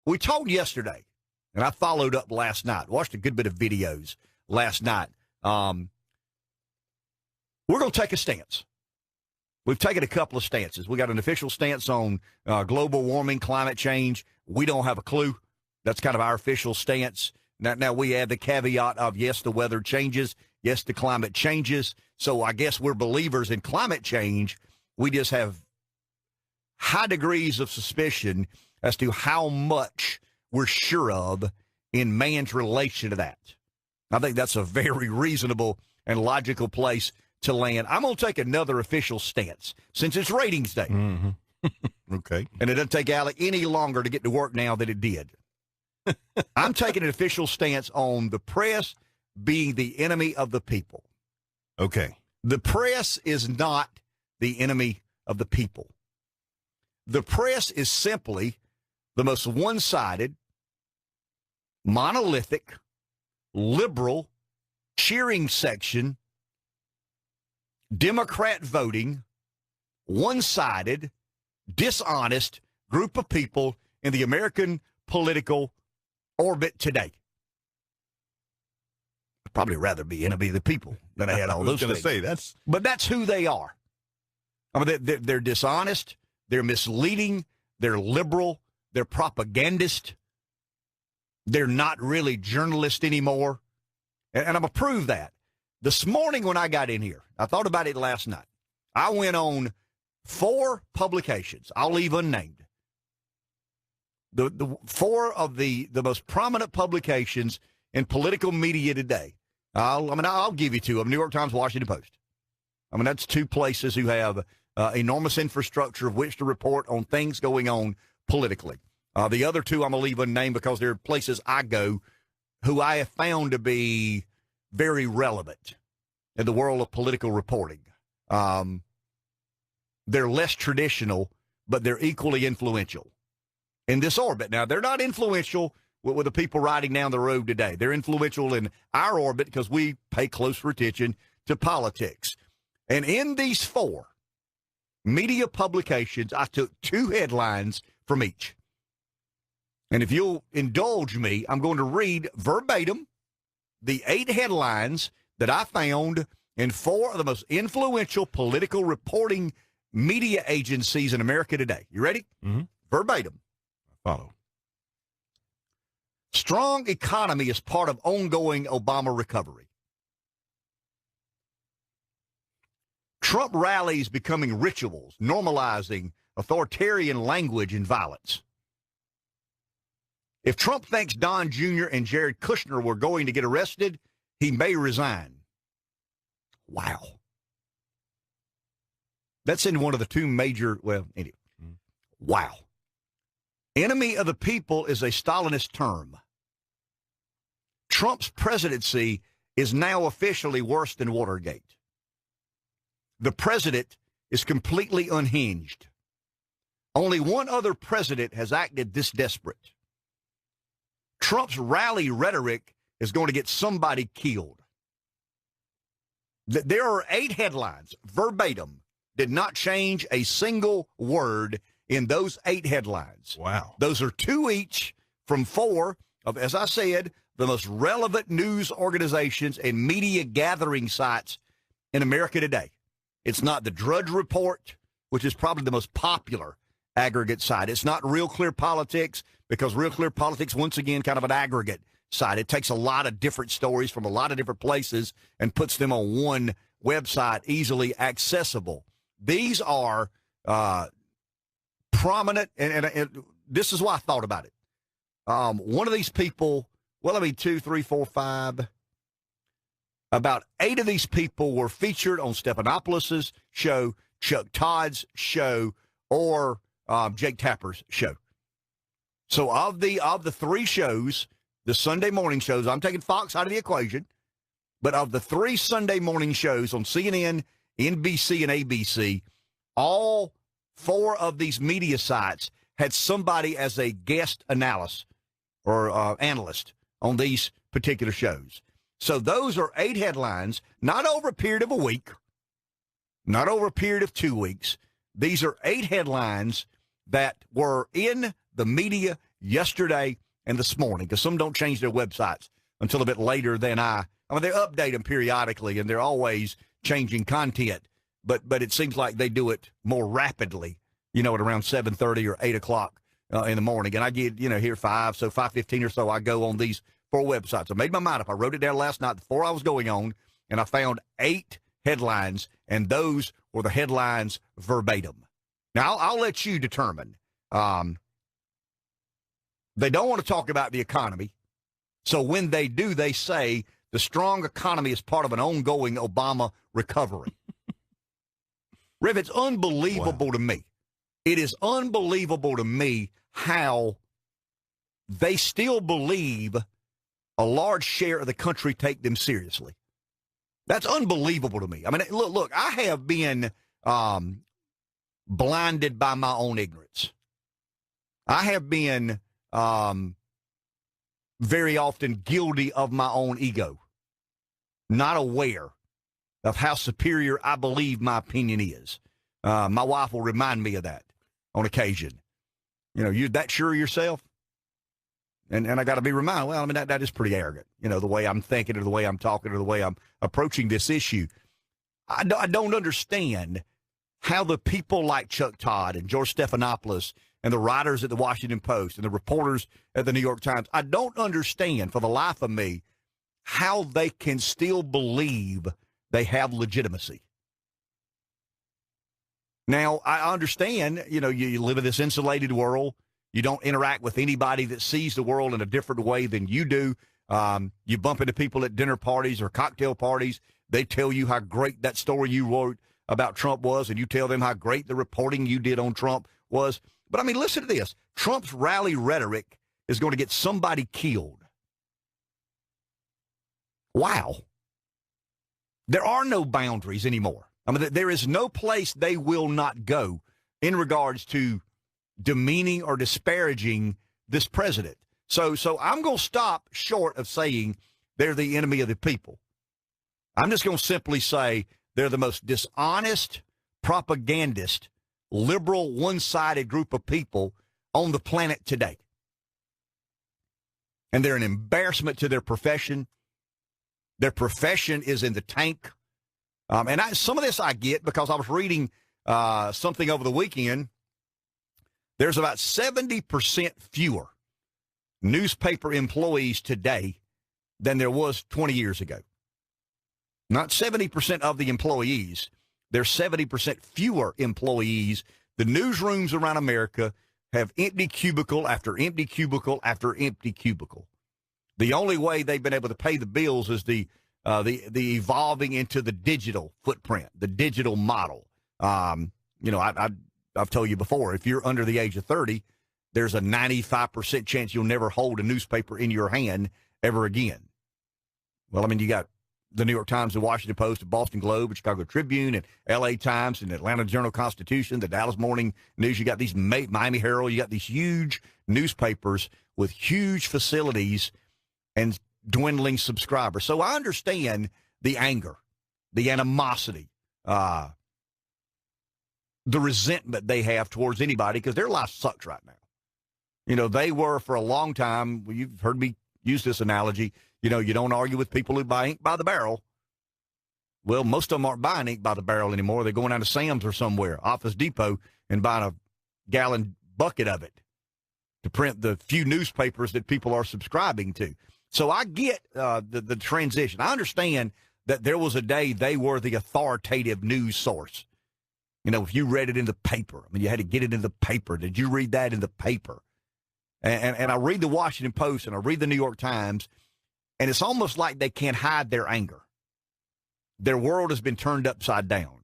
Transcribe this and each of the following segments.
we talked yesterday, and I followed up last night, watched a good bit of videos last night. We're going to take a stance. We've taken a couple of stances. We got an official stance on global warming, climate change. We don't have a clue. That's kind of our official stance. Now we add the caveat of, yes, the weather changes. Yes, the climate changes. So I guess we're believers in climate change. We just have high degrees of suspicion as to how much we're sure of in man's relation to that. I think that's a very reasonable and logical place to land. I'm going to take another official stance since it's ratings day. Mm-hmm. Okay. And it doesn't take Alec any longer to get to work now than it did. I'm taking an official stance on the press being the enemy of the people. Okay. The press is not the enemy of the people. The press is simply the most one-sided, monolithic, liberal, cheering section, Democrat voting, one-sided, dishonest group of people in the American political orbit today. I'd probably rather be enemy of the people than I had all those things. But that's who they are. I mean, they're dishonest, they're misleading, they're liberal, they're propagandist, they're not really journalists anymore. And I'm going to prove that. This morning when I got in here, I thought about it last night. I went on 4 publications, I'll leave unnamed. The 4 of the most prominent publications in political media today. I'll give you 2 of them, New York Times, Washington Post. I mean, that's 2 places who have enormous infrastructure of which to report on things going on politically. The other 2 I'm going to leave unnamed because they're places I go who I have found to be very relevant in the world of political reporting. They're less traditional, but they're equally influential in this orbit. Now, they're not influential with the people riding down the road today. They're influential in our orbit because we pay closer attention to politics. And in these 4 media publications, I took 2 headlines from each. And if you'll indulge me, I'm going to read verbatim the 8 headlines that I found in 4 of the most influential political reporting media agencies in America today. You ready? Mm-hmm. Verbatim. Follow. Strong economy is part of ongoing Obama recovery. Trump rallies becoming rituals, normalizing authoritarian language and violence. If Trump thinks Don Jr. and Jared Kushner were going to get arrested, he may resign. Wow. That's in one of the 2 major, well, anyway. Wow. Enemy of the people is a Stalinist term. Trump's presidency is now officially worse than Watergate. The president is completely unhinged. Only one other president has acted this desperate. Trump's rally rhetoric is going to get somebody killed. There are 8 headlines, verbatim, did not change a single word in those 8 headlines. Wow. Those are 2 each from 4 of, as I said, the most relevant news organizations and media gathering sites in America today. It's not the Drudge Report, which is probably the most popular aggregate site. It's not Real Clear Politics, because Real Clear Politics, once again, kind of an aggregate site. It takes a lot of different stories from a lot of different places and puts them on one website, easily accessible. These are prominent, and this is why I thought about it. One of these people, 2, 3, 4, 5, about 8 of these people were featured on Stephanopoulos' show, Chuck Todd's show, or Jake Tapper's show. So of the 3 shows, the Sunday morning shows, I'm taking Fox out of the equation, but of the 3 Sunday morning shows on CNN, NBC, and ABC, all 4 of these media sites had somebody as a guest analyst or analyst on these particular shows. So those are 8 headlines, not over a period of a week, not over a period of 2 weeks. These are 8 headlines that were in the media yesterday and this morning, because some don't change their websites until a bit later than I mean, they update them periodically, and they're always changing content, but it seems like they do it more rapidly, at around 7:30 or 8 o'clock in the morning. And I get, here 5:15 or so, I go on these 4 websites. I made my mind up. I wrote it down last night before I was going on, and I found 8 headlines, and those were the headlines verbatim. Now, I'll let you determine. They don't want to talk about the economy, so when they do, they say the strong economy is part of an ongoing Obama recovery. Riv, it's unbelievable to me. It is unbelievable to me how they still believe a large share of the country take them seriously. That's unbelievable to me. I mean, look, I have been blinded by my own ignorance. I have been very often guilty of my own ego, not aware of how superior I believe my opinion is. My wife will remind me of that on occasion. You that sure of yourself? And I got to be reminded, well, I mean, that is pretty arrogant, the way I'm thinking or the way I'm talking or the way I'm approaching this issue. I don't understand how the people like Chuck Todd and George Stephanopoulos and the writers at the Washington Post and the reporters at the New York Times, I don't understand for the life of me how they can still believe they have legitimacy. Now, I understand, you live in this insulated world. You don't interact with anybody that sees the world in a different way than you do. You bump into people at dinner parties or cocktail parties. They tell you how great that story you wrote about Trump was, and you tell them how great the reporting you did on Trump was. But, I mean, listen to this. Trump's rally rhetoric is going to get somebody killed. Wow. There are no boundaries anymore. I mean, there is no place they will not go in regards to demeaning or disparaging this president. So I'm going to stop short of saying they're the enemy of the people. I'm just going to simply say they're the most dishonest, propagandist, liberal, one-sided group of people on the planet today. And they're an embarrassment to their profession. Their profession is in the tank. And some of this I get because I was reading something over the weekend. There's about 70% fewer newspaper employees today than there was 20 years ago. Not 70% of the employees. There's 70% fewer employees. The newsrooms around America have empty cubicle after empty cubicle after empty cubicle. The only way they've been able to pay the bills is the evolving into the digital footprint, the digital model. I've told you before, if you're under the age of 30, there's a 95% chance you'll never hold a newspaper in your hand ever again. Well, I mean, you got the New York Times, the Washington Post, the Boston Globe, the Chicago Tribune, and L.A. Times, and the Atlanta Journal-Constitution, the Dallas Morning News. You got these Miami Herald. You got these huge newspapers with huge facilities and dwindling subscribers. So I understand the anger, the animosity, the resentment they have towards anybody because their life sucks right now. They were for a long time, you've heard me use this analogy, you don't argue with people who buy ink by the barrel. Well, most of them aren't buying ink by the barrel anymore. They're going down to Sam's or somewhere, Office Depot, and buying a gallon bucket of it to print the few newspapers that people are subscribing to. So I get the transition. I understand that there was a day they were the authoritative news source. If you read it in the paper, I mean, you had to get it in the paper. Did you read that in the paper? And I read the Washington Post and I read the New York Times, and it's almost like they can't hide their anger. Their world has been turned upside down.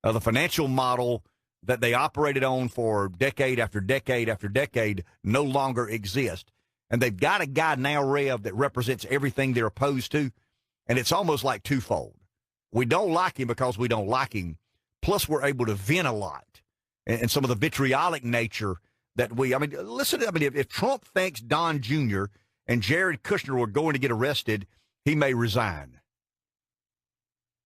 The financial model that they operated on for decade after decade after decade no longer exists. And they've got a guy now, Rev, that represents everything they're opposed to, and it's almost like twofold. We don't like him because we don't like him, plus we're able to vent a lot. And some of the vitriolic nature that listen, if Trump thinks Don Jr. and Jared Kushner were going to get arrested, he may resign.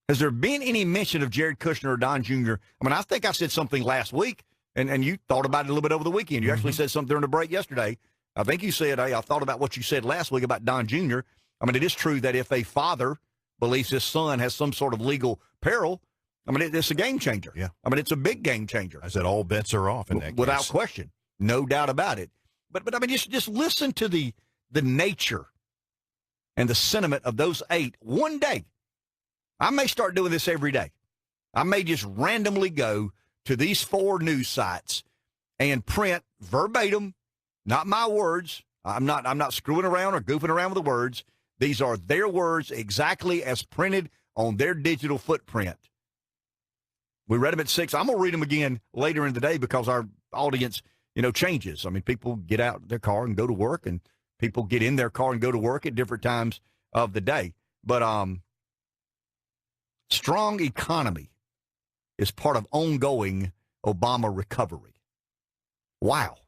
Has there been any mention of Jared Kushner or Don Jr.? I think I said something last week, and you thought about it a little bit over the weekend. You actually said something during the break yesterday I think you said, hey, I thought about what you said last week about Don Jr. I mean, it is true that if a father believes his son has some sort of legal peril, I mean, it's a game changer. Yeah. I mean, it's a big game changer. I said all bets are off in that Without case. question. No doubt about it. But I mean, just listen to the nature and the sentiment of those 8 one day. I may start doing this every day. I may just randomly go to these 4 news sites and print verbatim, not my words. I'm not screwing around or goofing around with the words. These are their words exactly as printed on their digital footprint. We read them at 6. I'm going to read them again later in the day because our audience, changes. I mean, people get out their car and go to work, and people get in their car and go to work at different times of the day. But strong economy is part of ongoing Obama recovery. Wow.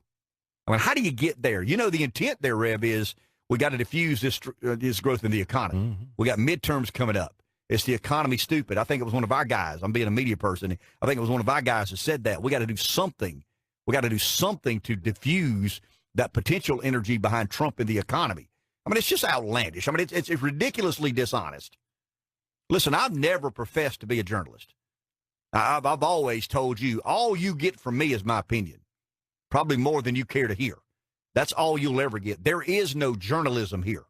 I mean, how do you get there? The intent there, Rev, is we got to diffuse this growth in the economy. Mm-hmm. We got midterms coming up. It's the economy stupid. I think it was one of our guys. I'm being a media person. I think it was one of our guys who said that. We got to do something. We got to do something to diffuse that potential energy behind Trump in the economy. I mean, it's just outlandish. I mean, it's ridiculously dishonest. Listen, I've never professed to be a journalist. I've always told you, all you get from me is my opinion, probably more than you care to hear. That's all you'll ever get. There is no journalism here.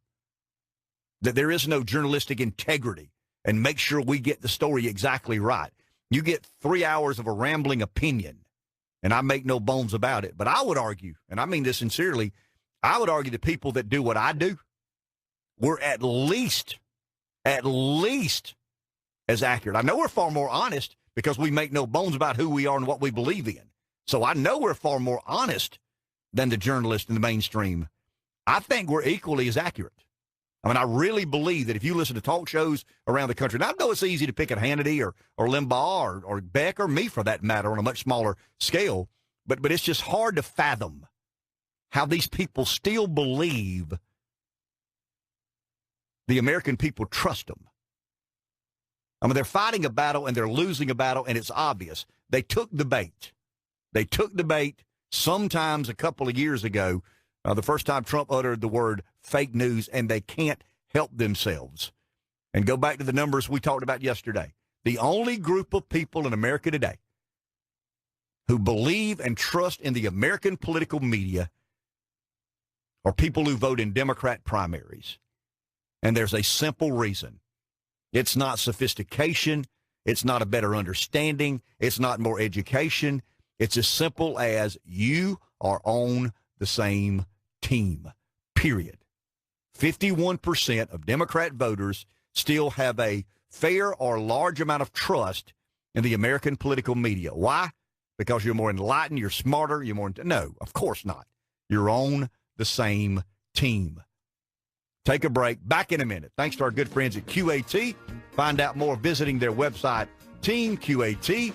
There is no journalistic integrity and make sure we get the story exactly right. You get 3 hours of a rambling opinion, and I make no bones about it. But I would argue, and I mean this sincerely, I would argue the people that do what I do, we're at least as accurate. I know we're far more honest because we make no bones about who we are and what we believe in. So I know we're far more honest than the journalists in the mainstream. I think we're equally as accurate. I mean, I really believe that if you listen to talk shows around the country, and I know it's easy to pick at Hannity or Limbaugh or Beck or me for that matter on a much smaller scale, but it's just hard to fathom how these people still believe the American people trust them. I mean, they're fighting a battle and they're losing a battle, and it's obvious. They took the bait. They took the bait sometimes a couple of years ago, the first time Trump uttered the word fake news, and they can't help themselves. And go back to the numbers we talked about yesterday. The only group of people in America today who believe and trust in the American political media are people who vote in Democrat primaries. And there's a simple reason. It's not sophistication. It's not a better understanding. It's not more education. It's as simple as you are on the same team, period. 51% of Democrat voters still have a fair or large amount of trust in the American political media. Why? Because you're more enlightened, you're smarter, you're more... No, of course not. You're on the same team. Take a break. Back in a minute. Thanks to our good friends at QAT. Find out more visiting their website, teamqat.com.